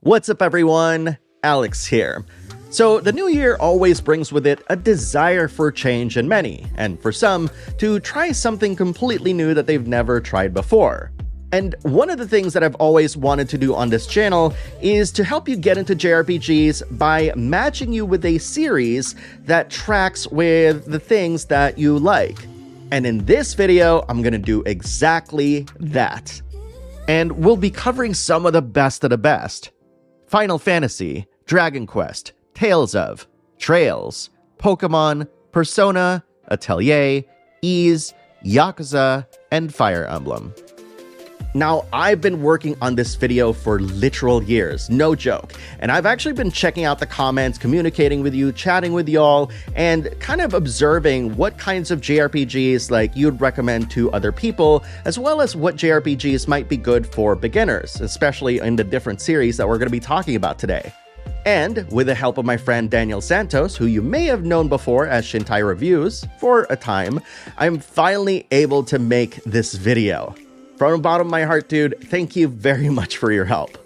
What's up everyone? Alex here. So the new year always brings with it a desire for change in many, and for some, to try something completely new that they've never tried before. And one of the things that I've always wanted to do on this channel is to help you get into JRPGs by matching you with a series that tracks with the things that you like. And in this video, I'm gonna do exactly that. And we'll be covering some of the best of the best. Final Fantasy, Dragon Quest, Tales of, Trails, Pokemon, Persona, Atelier, Ys, Yakuza, and Fire Emblem. Now, I've been working on this video for literal years, no joke, and I've actually been checking out the comments, communicating with you, chatting with y'all, and kind of observing what kinds of JRPGs like you'd recommend to other people, as well as what JRPGs might be good for beginners, especially in the different series that we're going to be talking about today. And with the help of my friend Daniel Santos, who you may have known before as Shintai Reviews for a time, I'm finally able to make this video. From the bottom of my heart, dude, thank you very much for your help.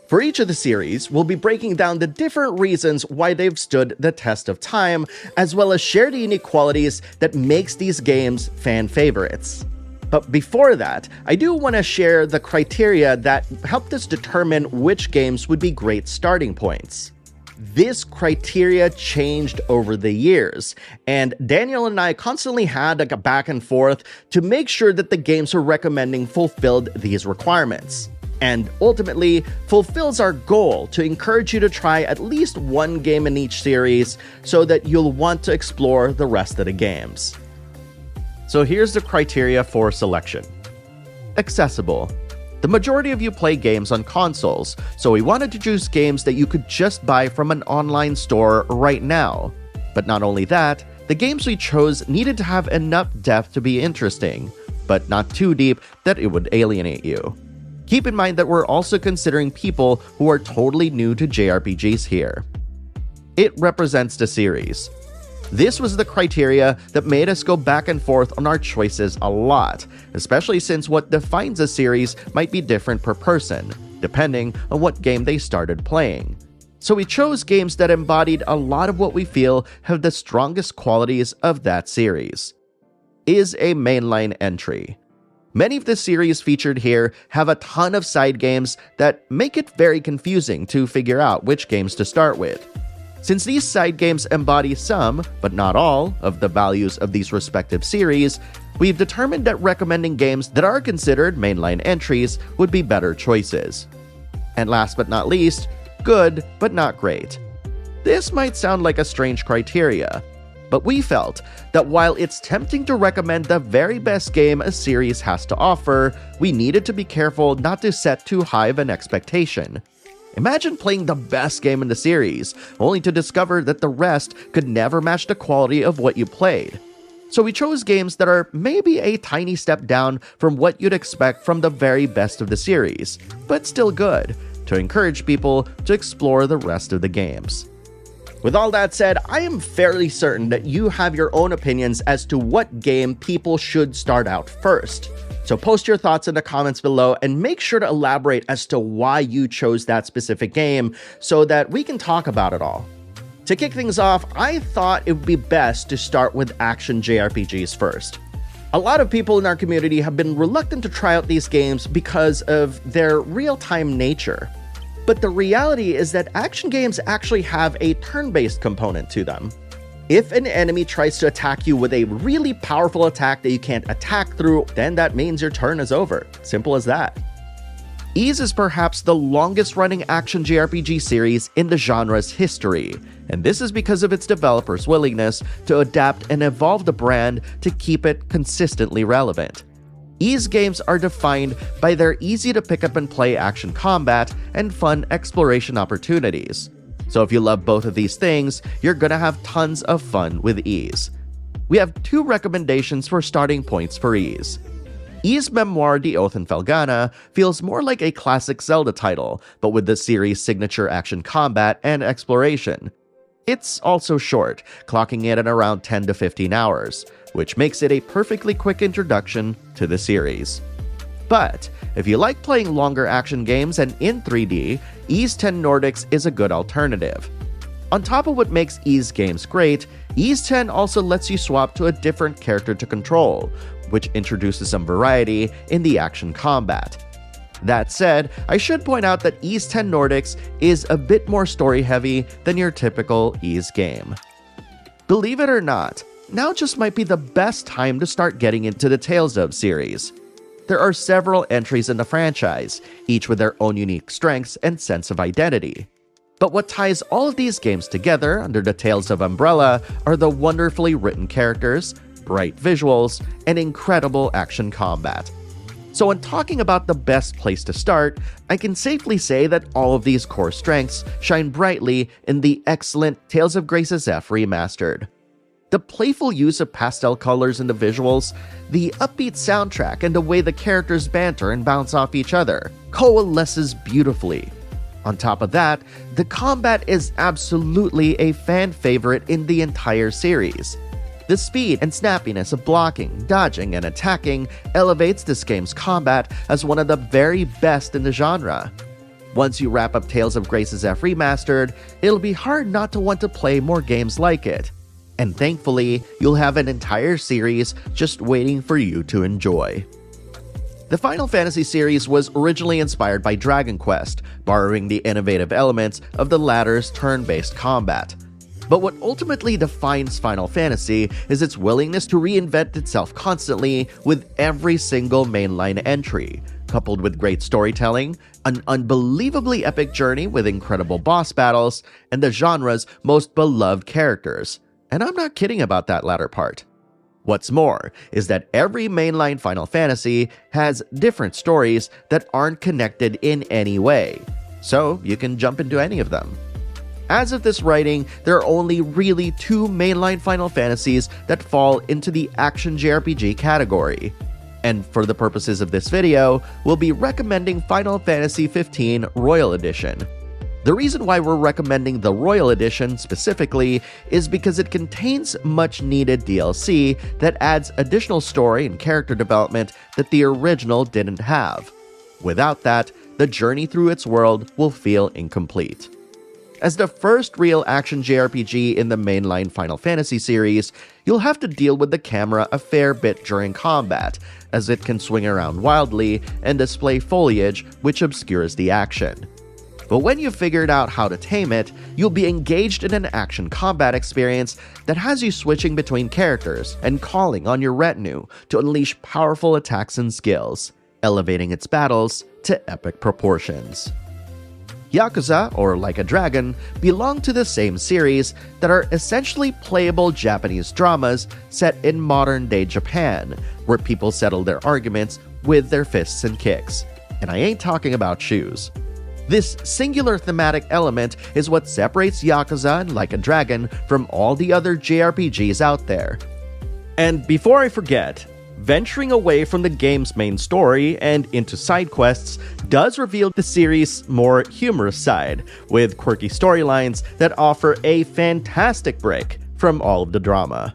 For each of the series, we'll be breaking down the different reasons why they've stood the test of time, as well as share the unique qualities that makes these games fan favorites. But before that, I do want to share the criteria that helped us determine which games would be great starting points. This criteria changed over the years, and Daniel and I constantly had a back and forth to make sure that the games we're recommending fulfilled these requirements. And ultimately, fulfills our goal to encourage you to try at least one game in each series so that you'll want to explore the rest of the games. So here's the criteria for selection. Accessible. The majority of you play games on consoles, so we wanted to choose games that you could just buy from an online store right now. But not only that, the games we chose needed to have enough depth to be interesting, but not too deep that it would alienate you. Keep in mind that we're also considering people who are totally new to JRPGs here. It represents the series. This was the criteria that made us go back and forth on our choices a lot, especially since what defines a series might be different per person, depending on what game they started playing. So we chose games that embodied a lot of what we feel have the strongest qualities of that series. Is a mainline entry. Many of the series featured here have a ton of side games that make it very confusing to figure out which games to start with. Since these side games embody some, but not all, of the values of these respective series, we've determined that recommending games that are considered mainline entries would be better choices. And last but not least, good but not great. This might sound like a strange criteria, but we felt that while it's tempting to recommend the very best game a series has to offer, we needed to be careful not to set too high of an expectation. Imagine playing the best game in the series, only to discover that the rest could never match the quality of what you played. So we chose games that are maybe a tiny step down from what you'd expect from the very best of the series, but still good, to encourage people to explore the rest of the games. With all that said, I am fairly certain that you have your own opinions as to what game people should start out first. So post your thoughts in the comments below and make sure to elaborate as to why you chose that specific game so that we can talk about it all. To kick things off, I thought it would be best to start with action JRPGs first. A lot of people in our community have been reluctant to try out these games because of their real-time nature. But the reality is that action games actually have a turn-based component to them. If an enemy tries to attack you with a really powerful attack that you can't attack through, then that means your turn is over. Simple as that. Ys is perhaps the longest-running action JRPG series in the genre's history, and this is because of its developers' willingness to adapt and evolve the brand to keep it consistently relevant. Ys games are defined by their easy-to-pick-up-and-play action combat and fun exploration opportunities. So if you love both of these things, you're gonna have tons of fun with Ys. We have two recommendations for starting points for Ys. Ys Memoir de Oath and Felghana feels more like a classic Zelda title, but with the series' signature action combat and exploration. It's also short, clocking in at around 10 to 15 hours, which makes it a perfectly quick introduction to the series. But if you like playing longer action games and in 3D, Ys 10 Nordics is a good alternative. On top of what makes Ys games great, Ys 10 also lets you swap to a different character to control, which introduces some variety in the action combat. That said, I should point out that Ys 10 Nordics is a bit more story-heavy than your typical Ys game. Believe it or not, now just might be the best time to start getting into the Tales of series. There are several entries in the franchise, each with their own unique strengths and sense of identity. But what ties all of these games together under the Tales of umbrella are the wonderfully written characters, bright visuals, and incredible action combat. So when talking about the best place to start, I can safely say that all of these core strengths shine brightly in the excellent Tales of Graces F Remastered. The playful use of pastel colors in the visuals, the upbeat soundtrack, and the way the characters banter and bounce off each other coalesces beautifully. On top of that, the combat is absolutely a fan favorite in the entire series. The speed and snappiness of blocking, dodging, and attacking elevates this game's combat as one of the very best in the genre. Once you wrap up Tales of Graces F Remastered, it'll be hard not to want to play more games like it. And thankfully, you'll have an entire series just waiting for you to enjoy. The Final Fantasy series was originally inspired by Dragon Quest, borrowing the innovative elements of the latter's turn-based combat. But what ultimately defines Final Fantasy is its willingness to reinvent itself constantly with every single mainline entry, coupled with great storytelling, an unbelievably epic journey with incredible boss battles, and the genre's most beloved characters. And I'm not kidding about that latter part. What's more is that every mainline Final Fantasy has different stories that aren't connected in any way, so you can jump into any of them. As of this writing, there are only really 2 mainline Final Fantasies that fall into the action JRPG category. And for the purposes of this video, we'll be recommending Final Fantasy XV Royal Edition. The reason why we're recommending the Royal Edition specifically is because it contains much needed DLC that adds additional story and character development that the original didn't have. Without that, the journey through its world will feel incomplete. As the first real action JRPG in the mainline Final Fantasy series, you'll have to deal with the camera a fair bit during combat, as it can swing around wildly and display foliage which obscures the action. But when you've figured out how to tame it, you'll be engaged in an action combat experience that has you switching between characters and calling on your retinue to unleash powerful attacks and skills, elevating its battles to epic proportions. Yakuza, or Like a Dragon, belong to the same series that are essentially playable Japanese dramas set in modern-day Japan, where people settle their arguments with their fists and kicks. And I ain't talking about shoes. This singular thematic element is what separates Yakuza and Like a Dragon from all the other JRPGs out there. And before I forget, venturing away from the game's main story and into side quests does reveal the series' more humorous side, with quirky storylines that offer a fantastic break from all of the drama.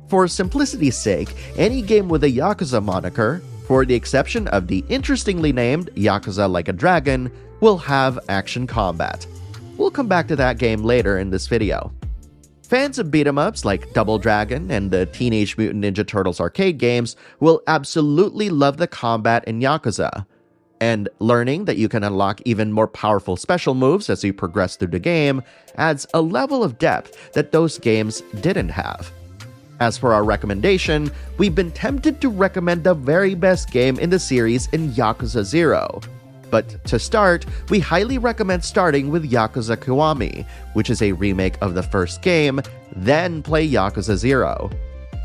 For simplicity's sake, any game with a Yakuza moniker, for the exception of the interestingly named Yakuza Like a Dragon, will have action combat. We'll come back to that game later in this video. Fans of beat-em-ups like Double Dragon and the Teenage Mutant Ninja Turtles arcade games will absolutely love the combat in Yakuza. And learning that you can unlock even more powerful special moves as you progress through the game adds a level of depth that those games didn't have. As for our recommendation, we've been tempted to recommend the very best game in the series in Yakuza 0. But to start, we highly recommend starting with Yakuza Kiwami, which is a remake of the first game, then play Yakuza 0.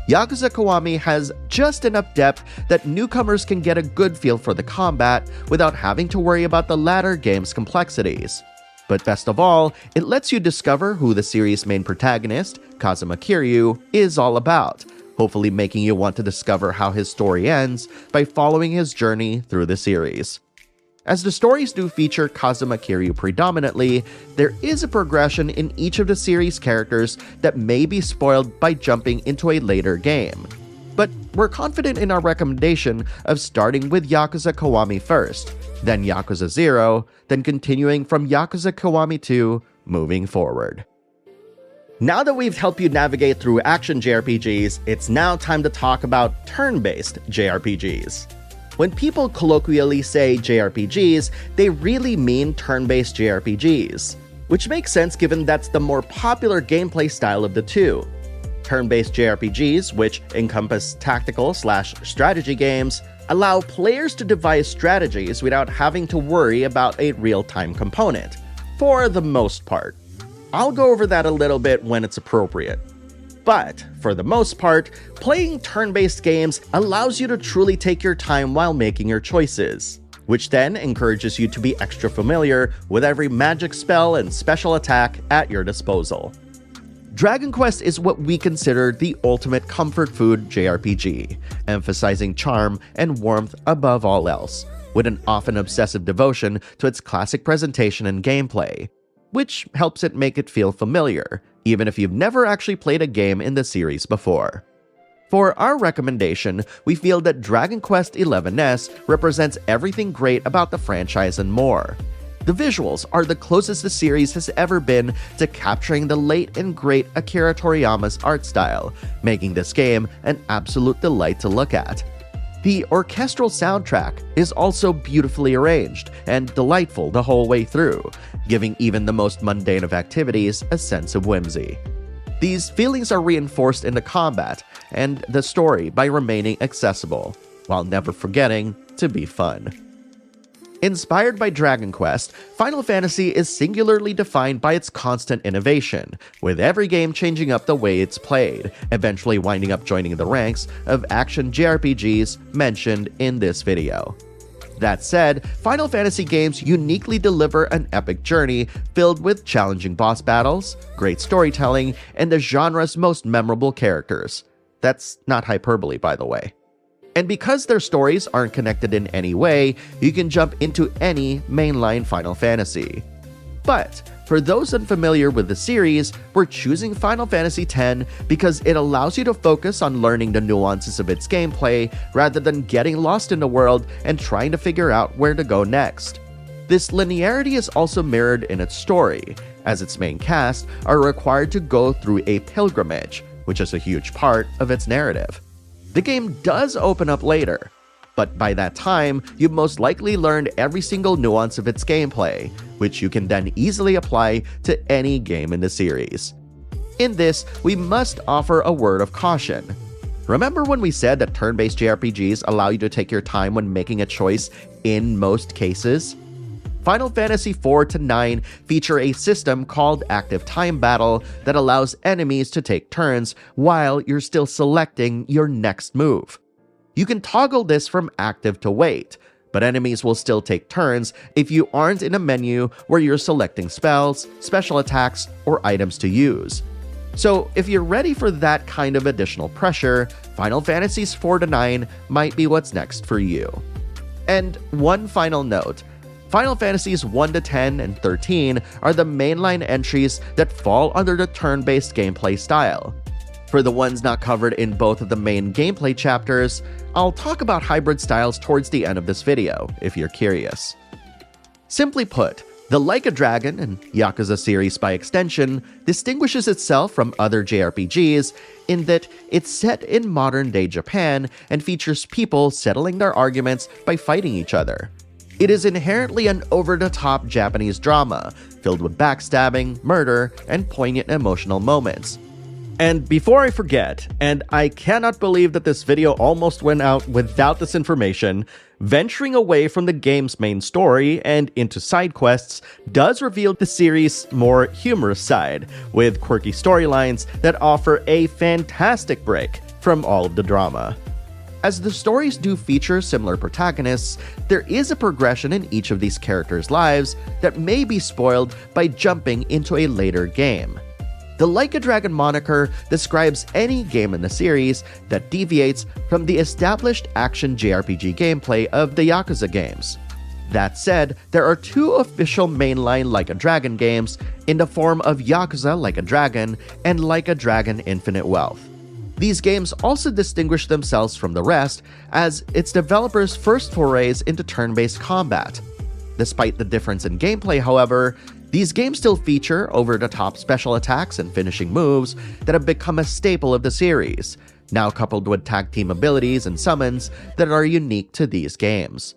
Yakuza Kiwami has just enough depth that newcomers can get a good feel for the combat without having to worry about the latter game's complexities. But best of all, it lets you discover who the series' main protagonist, Kazuma Kiryu, is all about, hopefully making you want to discover how his story ends by following his journey through the series. As the stories do feature Kazuma Kiryu predominantly, there is a progression in each of the series' characters that may be spoiled by jumping into a later game. But we're confident in our recommendation of starting with Yakuza Kiwami first, then Yakuza 0, then continuing from Yakuza Kiwami 2, moving forward. Now that we've helped you navigate through action JRPGs, it's now time to talk about turn-based JRPGs. When people colloquially say JRPGs, they really mean turn-based JRPGs, which makes sense given that's the more popular gameplay style of the two. Turn-based JRPGs, which encompass tactical/strategy games, allow players to devise strategies without having to worry about a real-time component, for the most part. I'll go over that a little bit when it's appropriate. But, for the most part, playing turn-based games allows you to truly take your time while making your choices, which then encourages you to be extra familiar with every magic spell and special attack at your disposal. Dragon Quest is what we consider the ultimate comfort food JRPG, emphasizing charm and warmth above all else, with an often obsessive devotion to its classic presentation and gameplay, which helps it make it feel familiar, even if you've never actually played a game in the series before. For our recommendation, we feel that Dragon Quest XI's represents everything great about the franchise and more. The visuals are the closest the series has ever been to capturing the late and great Akira Toriyama's art style, making this game an absolute delight to look at. The orchestral soundtrack is also beautifully arranged and delightful the whole way through, giving even the most mundane of activities a sense of whimsy. These feelings are reinforced in the combat and the story by remaining accessible, while never forgetting to be fun. Inspired by Dragon Quest, Final Fantasy is singularly defined by its constant innovation, with every game changing up the way it's played, eventually winding up joining the ranks of action JRPGs mentioned in this video. That said, Final Fantasy games uniquely deliver an epic journey filled with challenging boss battles, great storytelling, and the genre's most memorable characters. That's not hyperbole, by the way. And because their stories aren't connected in any way, you can jump into any mainline Final Fantasy. But for those unfamiliar with the series, we're choosing Final Fantasy X because it allows you to focus on learning the nuances of its gameplay rather than getting lost in the world and trying to figure out where to go next. This linearity is also mirrored in its story, as its main cast are required to go through a pilgrimage, which is a huge part of its narrative. The game does open up later, but by that time, you've most likely learned every single nuance of its gameplay, which you can then easily apply to any game in the series. In this, we must offer a word of caution. Remember when we said that turn-based JRPGs allow you to take your time when making a choice in most cases? Final Fantasy IV to IX feature a system called Active Time Battle that allows enemies to take turns while you're still selecting your next move. You can toggle this from active to wait, but enemies will still take turns if you aren't in a menu where you're selecting spells, special attacks, or items to use. So if you're ready for that kind of additional pressure, Final Fantasies IV to IX might be what's next for you. And one final note. Final Fantasies 1 to 10 and 13 are the mainline entries that fall under the turn-based gameplay style. For the ones not covered in both of the main gameplay chapters, I'll talk about hybrid styles towards the end of this video, if you're curious. Simply put, the Like a Dragon, and Yakuza series by extension, distinguishes itself from other JRPGs in that it's set in modern-day Japan and features people settling their arguments by fighting each other. It is inherently an over-the-top Japanese drama, filled with backstabbing, murder, and poignant emotional moments. And before I forget, and I cannot believe that this video almost went out without this information, venturing away from the game's main story and into side quests does reveal the series' more humorous side, with quirky storylines that offer a fantastic break from all of the drama. As the stories do feature similar protagonists, there is a progression in each of these characters' lives that may be spoiled by jumping into a later game. The Like a Dragon moniker describes any game in the series that deviates from the established action JRPG gameplay of the Yakuza games. That said, there are two official mainline Like a Dragon games in the form of Yakuza Like a Dragon and Like a Dragon Infinite Wealth. These games also distinguish themselves from the rest as its developers' first forays into turn-based combat. Despite the difference in gameplay, however, these games still feature over-the-top special attacks and finishing moves that have become a staple of the series, now coupled with tag team abilities and summons that are unique to these games.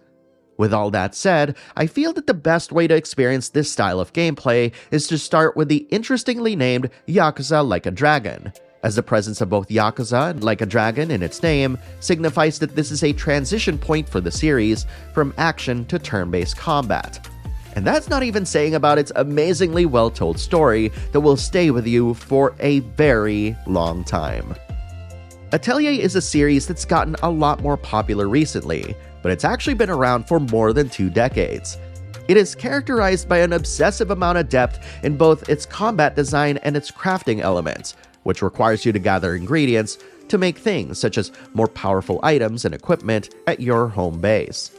With all that said, I feel that the best way to experience this style of gameplay is to start with the interestingly named Yakuza Like a Dragon, as the presence of both Yakuza and Like a Dragon in its name signifies that this is a transition point for the series from action to turn-based combat. And that's not even saying about its amazingly well-told story that will stay with you for a very long time. Atelier is a series that's gotten a lot more popular recently, but it's actually been around for more than 2 decades. It is characterized by an obsessive amount of depth in both its combat design and its crafting elements, which requires you to gather ingredients to make things such as more powerful items and equipment at your home base.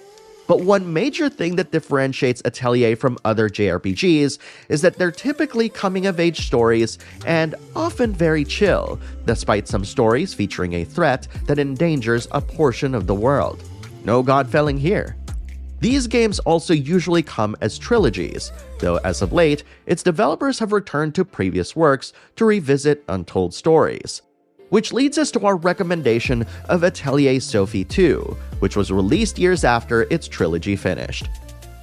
But one major thing that differentiates Atelier from other JRPGs is that they're typically coming-of-age stories and often very chill, despite some stories featuring a threat that endangers a portion of the world. No godfelling here. These games also usually come as trilogies, though as of late, its developers have returned to previous works to revisit untold stories. Which leads us to our recommendation of Atelier Sophie 2, which was released years after its trilogy finished.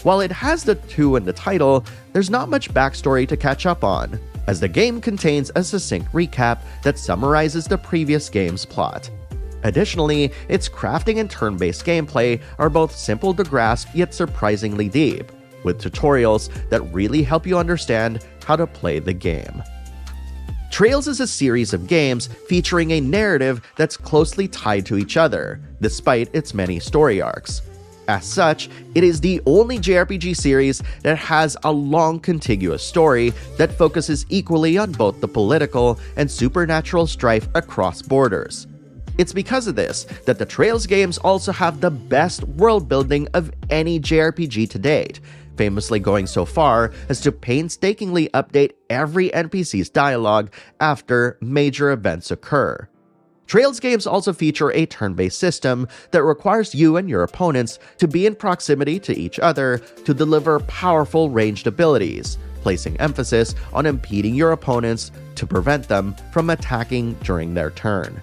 While it has the 2 in the title, there's not much backstory to catch up on, as the game contains a succinct recap that summarizes the previous game's plot. Additionally, its crafting and turn-based gameplay are both simple to grasp yet surprisingly deep, with tutorials that really help you understand how to play the game. Trails is a series of games featuring a narrative that's closely tied to each other, despite its many story arcs. As such, it is the only JRPG series that has a long contiguous story that focuses equally on both the political and supernatural strife across borders. It's because of this that the Trails games also have the best world building of any JRPG to date, famously going so far as to painstakingly update every NPC's dialogue after major events occur. Trails games also feature a turn-based system that requires you and your opponents to be in proximity to each other to deliver powerful ranged abilities, placing emphasis on impeding your opponents to prevent them from attacking during their turn.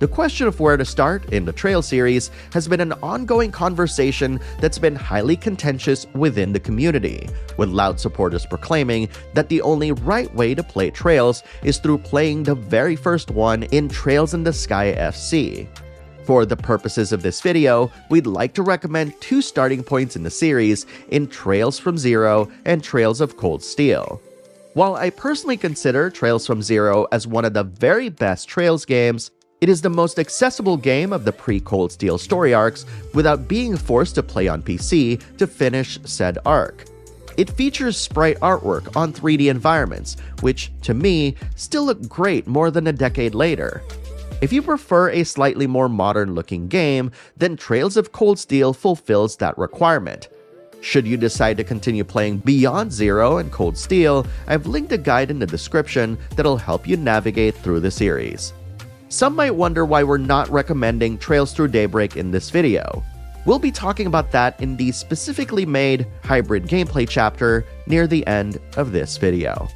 The question of where to start in the Trail series has been an ongoing conversation that's been highly contentious within the community, with loud supporters proclaiming that the only right way to play Trails is through playing the very first one in Trails in the Sky FC. For the purposes of this video, we'd like to recommend 2 starting points in the series in Trails from Zero and Trails of Cold Steel. While I personally consider Trails from Zero as one of the very best Trails games, it is the most accessible game of the pre-Cold Steel story arcs without being forced to play on PC to finish said arc. It features sprite artwork on 3D environments, which, to me, still look great more than a decade later. If you prefer a slightly more modern-looking game, then Trails of Cold Steel fulfills that requirement. Should you decide to continue playing beyond Zero and Cold Steel, I've linked a guide in the description that'll help you navigate through the series. Some might wonder why we're not recommending Trails Through Daybreak in this video. We'll be talking about that in the specifically made hybrid gameplay chapter near the end of this video.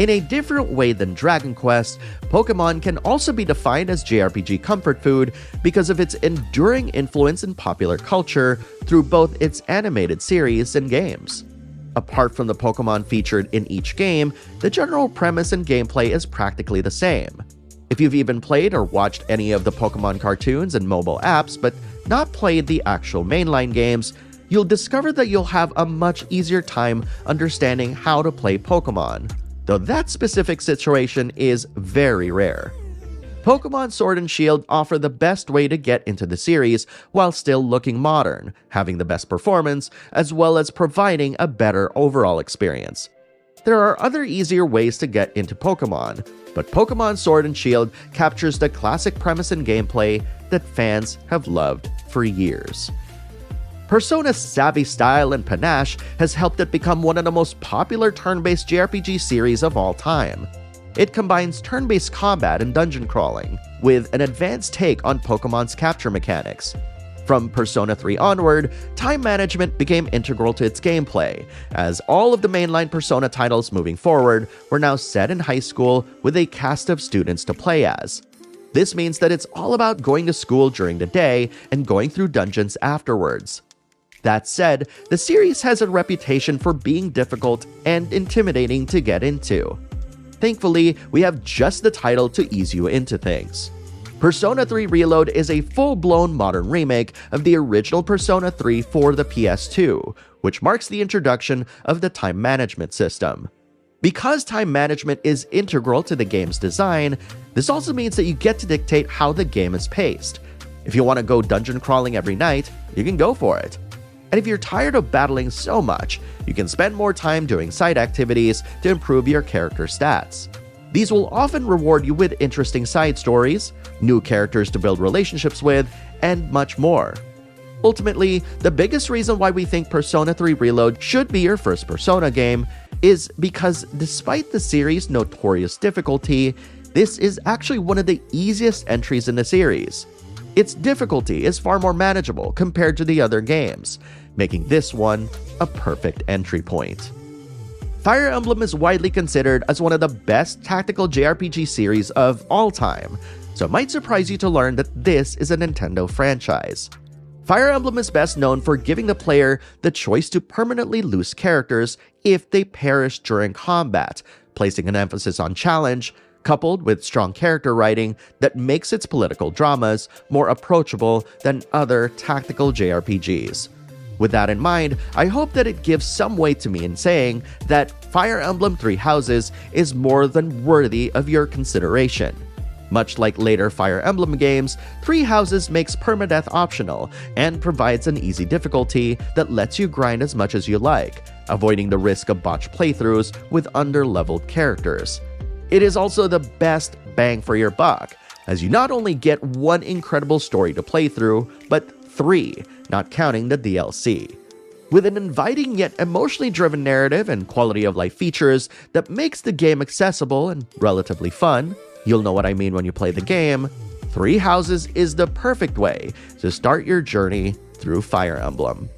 In a different way than Dragon Quest, Pokemon can also be defined as JRPG comfort food because of its enduring influence in popular culture through both its animated series and games. Apart from the Pokemon featured in each game, the general premise and gameplay is practically the same. If you've even played or watched any of the Pokemon cartoons and mobile apps but not played the actual mainline games, you'll discover that you'll have a much easier time understanding how to play Pokemon, though that specific situation is very rare. Pokemon Sword and Shield offer the best way to get into the series while still looking modern, having the best performance, as well as providing a better overall experience. There are other easier ways to get into Pokemon, but Pokemon Sword and Shield captures the classic premise and gameplay that fans have loved for years. Persona's savvy style and panache has helped it become one of the most popular turn-based JRPG series of all time. It combines turn-based combat and dungeon crawling, with an advanced take on Pokemon's capture mechanics. From Persona 3 onward, time management became integral to its gameplay, as all of the mainline Persona titles moving forward were now set in high school with a cast of students to play as. This means that it's all about going to school during the day and going through dungeons afterwards. That said, the series has a reputation for being difficult and intimidating to get into. Thankfully, we have just the title to ease you into things. Persona 3 Reload is a full-blown modern remake of the original Persona 3 for the PS2, which marks the introduction of the time management system. Because time management is integral to the game's design, this also means that you get to dictate how the game is paced. If you want to go dungeon crawling every night, you can go for it. And if you're tired of battling so much, you can spend more time doing side activities to improve your character stats. These will often reward you with interesting side stories, new characters to build relationships with, and much more. Ultimately, the biggest reason why we think Persona 3 Reload should be your first Persona game is because despite the series' notorious difficulty, this is actually one of the easiest entries in the series. Its difficulty is far more manageable compared to the other games, making this one a perfect entry point. Fire Emblem is widely considered as one of the best tactical JRPG series of all time, so it might surprise you to learn that this is a Nintendo franchise. Fire Emblem is best known for giving the player the choice to permanently lose characters if they perish during combat, placing an emphasis on challenge, coupled with strong character writing that makes its political dramas more approachable than other tactical JRPGs. With that in mind, I hope that it gives some weight to me in saying that Fire Emblem Three Houses is more than worthy of your consideration. Much like later Fire Emblem games, Three Houses makes permadeath optional and provides an easy difficulty that lets you grind as much as you like, avoiding the risk of botched playthroughs with under-leveled characters. It is also the best bang for your buck, as you not only get one incredible story to play through, but three, not counting the DLC. With an inviting yet emotionally driven narrative and quality of life features that makes the game accessible and relatively fun, you'll know what I mean when you play the game, Three Houses is the perfect way to start your journey through Fire Emblem.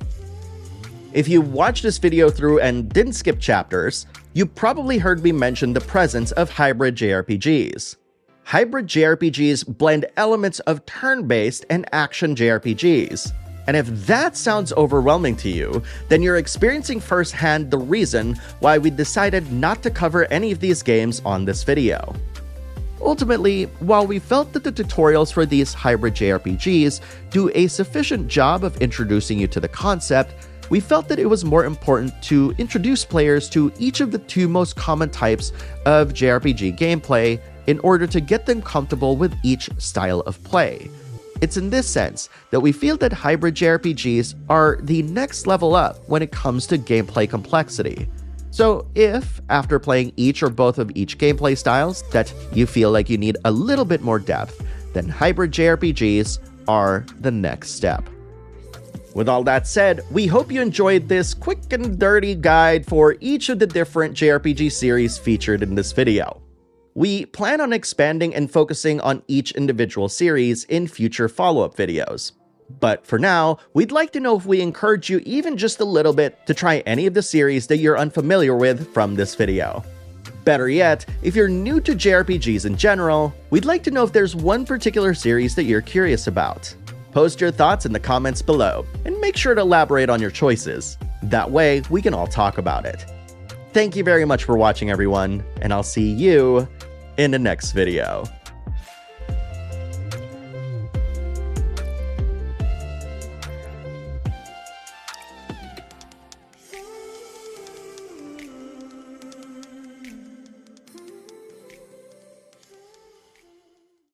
If you watched this video through and didn't skip chapters, you probably heard me mention the presence of hybrid JRPGs. Hybrid JRPGs blend elements of turn-based and action JRPGs. And if that sounds overwhelming to you, then you're experiencing firsthand the reason why we decided not to cover any of these games on this video. Ultimately, while we felt that the tutorials for these hybrid JRPGs do a sufficient job of introducing you to the concept, we felt that it was more important to introduce players to each of the two most common types of JRPG gameplay in order to get them comfortable with each style of play. It's in this sense that we feel that hybrid JRPGs are the next level up when it comes to gameplay complexity. So if, after playing each or both of each gameplay styles, that you feel like you need a little bit more depth, then hybrid JRPGs are the next step. With all that said, we hope you enjoyed this quick and dirty guide for each of the different JRPG series featured in this video. We plan on expanding and focusing on each individual series in future follow-up videos. But for now, we'd like to know if we encourage you even just a little bit to try any of the series that you're unfamiliar with from this video. Better yet, if you're new to JRPGs in general, we'd like to know if there's one particular series that you're curious about. Post your thoughts in the comments below, and make sure to elaborate on your choices. That way, we can all talk about it. Thank you very much for watching, everyone, and I'll see you in the next video.